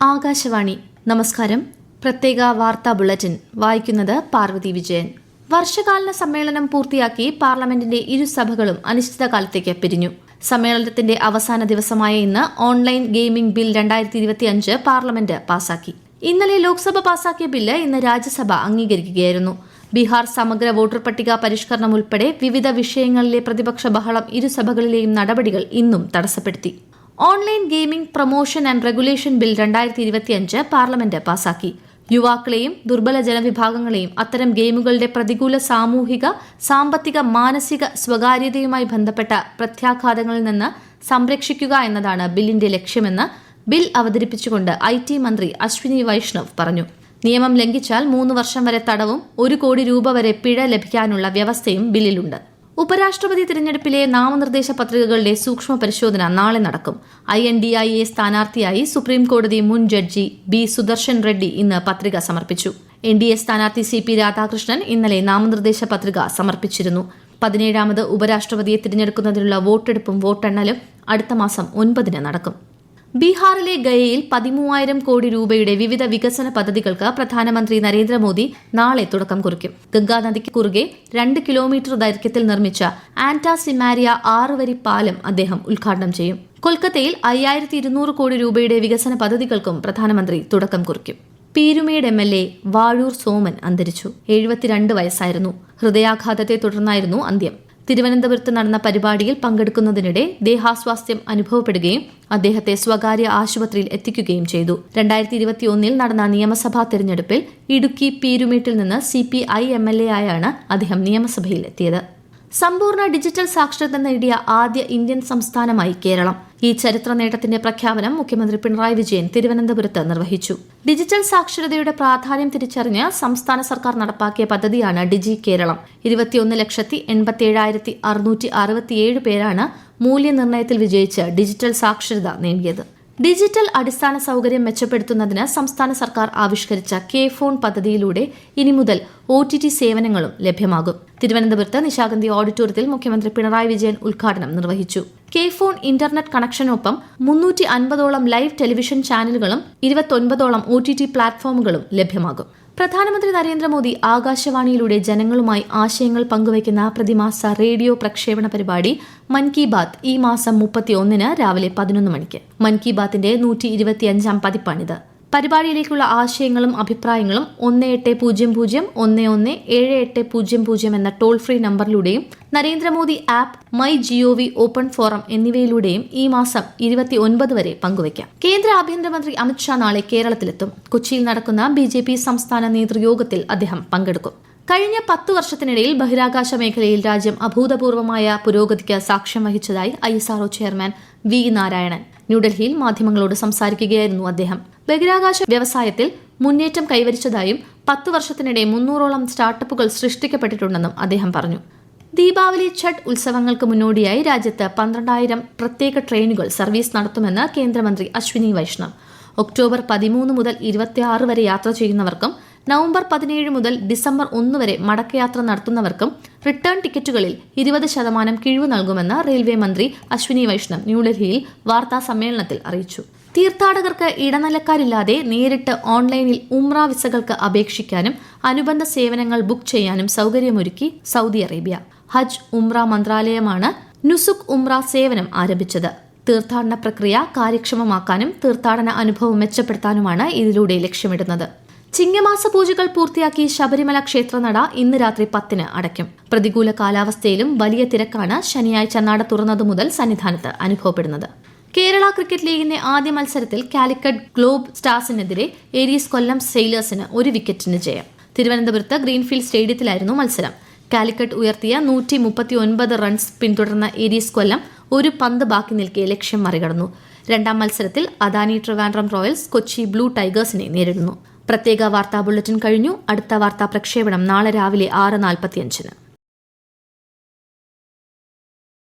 ആകാശവാണി നമസ്കാരം. പ്രത്യേക വാർത്താ ബുള്ളറ്റിൻ വായിക്കുന്നത് പാർവതി വിജയൻ. വർഷകാലന സമ്മേളനം പൂർത്തിയാക്കി പാർലമെന്റിന്റെ ഇരുസഭകളും അനിശ്ചിതകാലത്തേക്ക് പിരിഞ്ഞു. സമ്മേളനത്തിന്റെ അവസാന ദിവസമായ ഇന്ന് ഓൺലൈൻ ഗെയിമിംഗ് ബിൽ 2025 പാർലമെന്റ് പാസാക്കി. ഇന്നലെ ലോക്സഭ പാസാക്കിയ ബില്ല് ഇന്ന് രാജ്യസഭ അംഗീകരിക്കുകയായിരുന്നു. ബീഹാർ സമഗ്ര വോട്ടർ പട്ടിക പരിഷ്കരണം ഉൾപ്പെടെ വിവിധ വിഷയങ്ങളിലെ പ്രതിപക്ഷ ബഹളം ഇരുസഭകളിലെയും നടപടികൾ ഇന്നും തടസ്സപ്പെടുത്തി. Online gaming promotion and regulation bill 2025 parliament പാസാക്കി. യുവാക്കളെയും ദുർബല ജനവിഭാഗങ്ങളെയും അത്തരം ഗെയിമുകളുടെ പ്രതികൂല സാമൂഹിക, സാമ്പത്തിക, മാനസിക സ്വകാര്യതയുമായി ബന്ധപ്പെട്ട പ്രത്യാഘാതങ്ങളിൽ നിന്ന് സംരക്ഷിക്കുക എന്നതാണ് ബില്ലിന്റെ ലക്ഷ്യമെന്ന് ബിൽ അവതരിപ്പിച്ചുകൊണ്ട് IT മന്ത്രി അശ്വിനി വൈഷ്ണവ് പറഞ്ഞു. നിയമം ലംഘിച്ചാൽ 3 വർഷം വരെ തടവും 1 കോടി രൂപ വരെ പിഴ ലഭിക്കാനുള്ള വ്യവസ്ഥയും ബില്ലിലുണ്ട്. ഉപരാഷ്ട്രപതി തിരഞ്ഞെടുപ്പിലെ നാമനിർദ്ദേശ പത്രികകളുടെ സൂക്ഷ്മ പരിശോധന നാളെ നടക്കും. INDIA സ്ഥാനാർത്ഥിയായി സുപ്രീം കോടതി മുൻ ജഡ്ജി B. സുദർശൻ റെഡ്ഡി ഇന്ന് പത്രിക സമർപ്പിച്ചു. NDA സ്ഥാനാർത്ഥി CP രാധാകൃഷ്ണൻ ഇന്നലെ നാമനിർദ്ദേശ പത്രിക സമർപ്പിച്ചിരുന്നു. 17ാമത് ഉപരാഷ്ട്രപതിയെ തിരഞ്ഞെടുക്കുന്നതിനുള്ള വോട്ടെടുപ്പും വോട്ടെണ്ണലും അടുത്ത മാസം 9 നടക്കും. ബീഹാറിലെ ഗയയിൽ 13,000 കോടി രൂപയുടെ വിവിധ വികസന പദ്ധതികൾക്ക് പ്രധാനമന്ത്രി നരേന്ദ്രമോദി നാളെ തുടക്കം കുറിക്കും. ഗംഗാനദിക്ക് കുറുകെ 2 കിലോമീറ്റർ ദൈർഘ്യത്തിൽ നിർമ്മിച്ച ആന്റാസിമാരിയ 6 വരി പാലം അദ്ദേഹം ഉദ്ഘാടനം ചെയ്യും. കൊൽക്കത്തയിൽ 5,200 കോടി രൂപയുടെ വികസന പദ്ധതികൾക്കും പ്രധാനമന്ത്രി തുടക്കം കുറിക്കും. പീരുമേട് MLA വാഴൂർ സോമൻ അന്തരിച്ചു. 72 വയസ്സായിരുന്നു. ഹൃദയാഘാതത്തെ തുടർന്നായിരുന്നു അന്ത്യം. തിരുവനന്തപുരത്ത് നടന്ന പരിപാടിയിൽ പങ്കെടുക്കുന്നതിനിടെ ദേഹാസ്വാസ്ഥ്യം അനുഭവപ്പെടുകയും അദ്ദേഹത്തെ സ്വകാര്യ ആശുപത്രിയിൽ എത്തിക്കുകയും ചെയ്തു. 2021 നടന്ന നിയമസഭാ തെരഞ്ഞെടുപ്പിൽ ഇടുക്കി പീരുമേട്ടിൽ നിന്ന് CPI MLA ആയാണ് അദ്ദേഹം നിയമസഭയിൽ എത്തിയത്. സമ്പൂർണ്ണ ഡിജിറ്റൽ സാക്ഷരത നേടിയ ആദ്യ ഇന്ത്യൻ സംസ്ഥാനമായി കേരളം. ഈ ചരിത്ര നേട്ടത്തിന്റെ പ്രഖ്യാപനം മുഖ്യമന്ത്രി പിണറായി വിജയൻ തിരുവനന്തപുരത്ത് നിർവഹിച്ചു. ഡിജിറ്റൽ സാക്ഷരതയുടെ പ്രാധാന്യം തിരിച്ചറിഞ്ഞ് സംസ്ഥാന സർക്കാർ നടപ്പാക്കിയ പദ്ധതിയാണ് ഡിജി കേരളം. 21,87,667 പേരാണ് മൂല്യനിർണ്ണയത്തിൽ വിജയിച്ച് ഡിജിറ്റൽ സാക്ഷരത നേടിയത്. ഡിജിറ്റൽ അടിസ്ഥാന സൌകര്യം മെച്ചപ്പെടുത്തുന്നതിന് സംസ്ഥാന സർക്കാർ ആവിഷ്കരിച്ച K-ഫോൺ പദ്ധതിയിലൂടെ ഇനി മുതൽ OTT സേവനങ്ങളും ലഭ്യമാകും. തിരുവനന്തപുരത്ത് നിശാഗന്ധി ഓഡിറ്റോറിയത്തിൽ മുഖ്യമന്ത്രി പിണറായി വിജയൻ ഉദ്ഘാടനം നിർവഹിച്ചു. K-ഫോൺ ഇന്റർനെറ്റ് കണക്ഷനൊപ്പം 350ഓളം ലൈവ് ടെലിവിഷൻ ചാനലുകളും 29ഓളം OTT പ്ലാറ്റ്ഫോമുകളും ലഭ്യമാകും. പ്രധാനമന്ത്രി നരേന്ദ്രമോദി ആകാശവാണിയിലൂടെ ജനങ്ങളുമായി ആശയങ്ങൾ പങ്കുവയ്ക്കുന്ന പ്രതിമാസ റേഡിയോ പ്രക്ഷേപണ പരിപാടി മൻ കി ബാത്ത് ഈ മാസം 31 രാവിലെ 11 മണിക്ക്. മൻ കി ബാത്തിന്റെ 125ാം പതിപ്പാണിത്. പരിപാടിയിലേക്കുള്ള ആശയങ്ങളും അഭിപ്രായങ്ങളും 1800-11-7800 എന്ന ടോൾ ഫ്രീ നമ്പറിലൂടെയും Narendra Modi app, MyGov open forum എന്നിവയിലൂടെയും ഈ മാസം 29 വരെ പങ്കുവയ്ക്കാം. കേന്ദ്ര ആഭ്യന്തരമന്ത്രി അമിത്ഷാ നാളെ കേരളത്തിലെത്തും. കൊച്ചിയിൽ നടക്കുന്ന BJP സംസ്ഥാന നേതൃയോഗത്തിൽ അദ്ദേഹം പങ്കെടുക്കും. കഴിഞ്ഞ 10 വർഷത്തിനിടയിൽ ബഹിരാകാശ മേഖലയിൽ രാജ്യം അഭൂതപൂർവമായ പുരോഗതിക്ക് സാക്ഷ്യം വഹിച്ചതായി ISRO ചെയർമാൻ V. നാരായണൻ ന്യൂഡൽഹിയിൽ മാധ്യമങ്ങളോട് സംസാരിക്കുകയായിരുന്നു അദ്ദേഹം. ബഹിരാകാശ വ്യവസായത്തിൽ മുന്നേറ്റം കൈവരിച്ചതായും 10 വർഷത്തിനിടെ 300ഓളം സ്റ്റാർട്ടപ്പുകൾ സൃഷ്ടിക്കപ്പെട്ടിട്ടുണ്ടെന്നും അദ്ദേഹം പറഞ്ഞു. ദീപാവലി ഛഠ് ഉത്സവങ്ങൾക്ക് മുന്നോടിയായി രാജ്യത്ത് 12,000 പ്രത്യേക ട്രെയിനുകൾ സർവീസ് നടത്തുമെന്ന് കേന്ദ്രമന്ത്രി അശ്വിനി വൈഷ്ണവ്. ഒക്ടോബർ 13 മുതൽ 26 വരെ യാത്ര ചെയ്യുന്നവർക്കും നവംബർ 17 മുതൽ ഡിസംബർ 1 വരെ മടക്കയാത്ര നടത്തുന്നവർക്കും റിട്ടേൺ ടിക്കറ്റുകളിൽ 20% കിഴിവ് നൽകുമെന്ന് റെയിൽവേ മന്ത്രി അശ്വിനി വൈഷ്ണവ് ന്യൂഡൽഹിയിൽ വാർത്താ സമ്മേളനത്തിൽ അറിയിച്ചു. തീർത്ഥാടകർക്ക് ഇടനിലക്കാരില്ലാതെ നേരിട്ട് ഓൺലൈനിൽ ഉംറ വിസകൾക്ക് അപേക്ഷിക്കാനും അനുബന്ധ സേവനങ്ങൾ ബുക്ക് ചെയ്യാനും സൌകര്യമൊരുക്കി സൗദി അറേബ്യ. ഹജ്ജ് ഉംറ മന്ത്രാലയമാണ് നുസുക് ഉംറ സേവനം ആരംഭിച്ചത്. തീർത്ഥാടന പ്രക്രിയ കാര്യക്ഷമമാക്കാനും തീർത്ഥാടന അനുഭവം മെച്ചപ്പെടുത്താനുമാണ് ഇതിലൂടെ ലക്ഷ്യമിടുന്നത്. ചിങ്ങമാസ പൂജകൾ പൂർത്തിയാക്കി ശബരിമല ക്ഷേത്രനട ഇന്ന് രാത്രി 10 അടയ്ക്കും. പ്രതികൂല കാലാവസ്ഥയിലും വലിയ തിരക്കാണ് ശനിയാഴ്ച നട തുറന്നതു മുതൽ സന്നിധാനത്ത് അനുഭവപ്പെടുന്നത്. കേരള ക്രിക്കറ്റ് ലീഗിന്റെ ആദ്യ മത്സരത്തിൽ കാലിക്കറ്റ് ഗ്ലോബ് സ്റ്റാർസിനെതിരെ ഏരീസ് കൊല്ലം സെയിലേഴ്സിന് 1 വിക്കറ്റിന് ജയം. തിരുവനന്തപുരത്ത് ഗ്രീൻഫീൽഡ് സ്റ്റേഡിയത്തിലായിരുന്നു മത്സരം. കാലിക്കറ്റ് ഉയർത്തിയ 139 റൺസ് പിന്തുടർന്ന ഏരീസ് കൊല്ലം 1 പന്ത് ബാക്കി നിൽക്കെ ലക്ഷ്യം മറികടന്നു. 2ാം മത്സരത്തിൽ അദാനി ട്രിവാൻഡ്രം റോയൽസ് കൊച്ചി ബ്ലൂ ടൈഗേഴ്സിനെ നേരിടുന്നു. പ്രത്യേക വാർത്താ ബുള്ളറ്റിൻ കഴിഞ്ഞു. അടുത്ത വാർത്താ പ്രക്ഷേപണം നാളെ രാവിലെ 6:45.